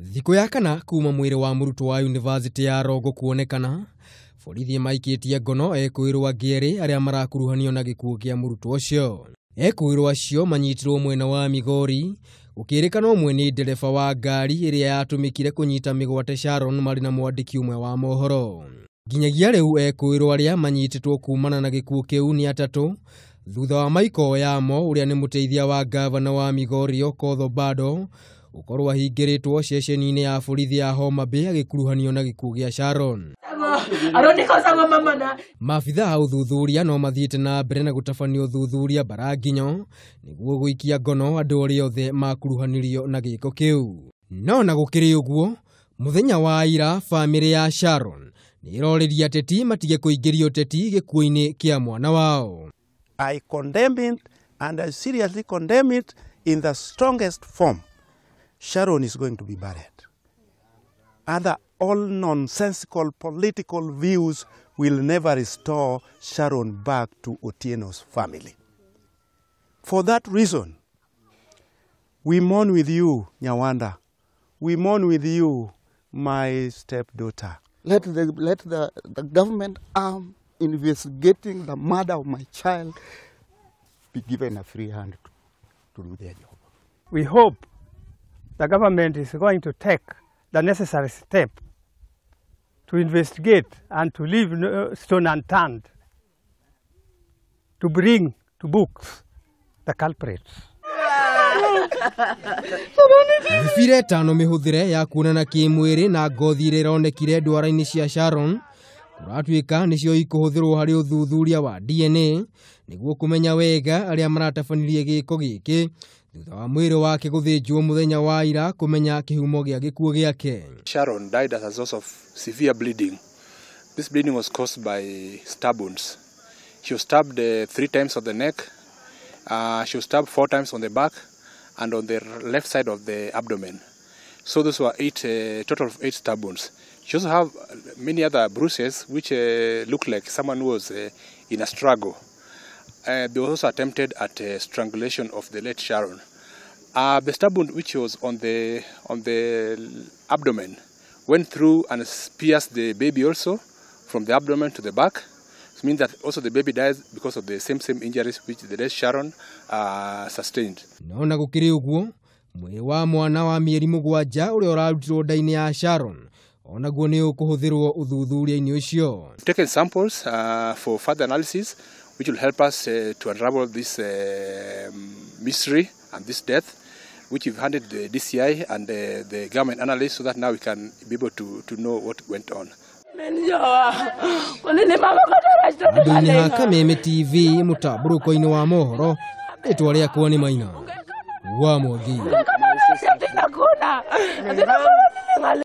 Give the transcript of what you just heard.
Thikũ ya kana kuma mwĩrĩ wa mũrutwo wa University ya Rogo kuonekana, borithi maikitie ngono Ekuirwo angĩerĩ arĩa marakuruhanio na gikuo kĩa mũrutwo ũcio. Ekuirwo acio manyitirwo mwena wa Migori, gũkĩrĩkana ũmwe nĩ ndereba wa ngari ĩrĩa yatũmĩkire kũnyita mĩgwate Sharon marĩ na mwandĩki ũmwe wa mohoro. Nginyagia rĩu Ekuirwo arĩa manyitĩtwo kumana na gikuo kĩu nĩ atatũ, thutha wa maiko yamo ũrĩa nĩ mũteithia wa gavana wa Migori Okoth Bado ukorwo ahingĩrĩtwo ceceni-inĩ ya borithi ya Homa Bay agĩkuruhanio na gikuo gĩa Sharon. Maabitha a uthuthuria no mathiĩte na mbere na gũtabania uthuthuria baranginyo nĩguo gũikia ngono andũ arĩa othe makuruhanirio na gĩko kĩu. No na gũkĩrĩ ũguo, mũthenya wa ira famĩlĩ ya Sharon nĩ ĩroreria ateti matige kũingĩria ũteti gĩkuo-inĩ kĩa mwana wao. I condemn it and I seriously condemn it in the strongest form. Sharon is going to be buried. Other all nonsensical political views will never restore Sharon back to Otieno's family. For that reason, we mourn with you, Nyawanda. We mourn with you, my stepdaughter. Let the government arm investigating the murder of my child be given a free hand to do their job. We hope the government is going to take the necessary step to investigate and to leave no stone unturned to bring to books the culprits. Mĩbira ĩtano mĩhũthĩre ya kuonana kĩmwĩrĩ na ngothi ĩrĩa ĩronekire ndwara-inĩ cia Sharon kũratuĩka nĩcio ikũhũthĩrwo harĩ uthuthuria wa DNA nĩguo kũmenya wega arĩa maratabanirie gĩko gĩkĩ thutha wa mwĩrĩ wake gũthĩnjwo mũthenya wa ira kũmenya kĩhumo gĩa gĩkuo gĩake. Sharon died as a result of severe bleeding. This bleeding was caused by stab wounds. She was stabbed 3 times on the neck. She was stabbed 4 times on the back and on the left side of the abdomen. So those were total of 8 stab wounds. She also have many other bruises which look like someone who was in a struggle. They were also attempted at strangulation of the late Sharon. The stab wound which was on the abdomen went through and pierced the baby also from the abdomen to the back. It means that also the baby dies because of the same injuries which the late Sharon sustained. No na gũkĩrĩ ũguo, mwĩrĩ wa mwana wa mĩeri 7 ũrĩa ũrarutirwo nda-inĩ ya Sharon onaguo nĩ ũkũhũthĩrwo uthuthuria-inĩ ũcio. Taken samples for further analysis which will help us to unravel this mystery and this death, which we've handed the DCI and the government analysts so that now we can be able to know what went on. Andũ-inĩ ha Kameme TV mũtamburuko-inĩ wa mohoro rĩtwa rĩakwa nĩ Maina wa Mwangi.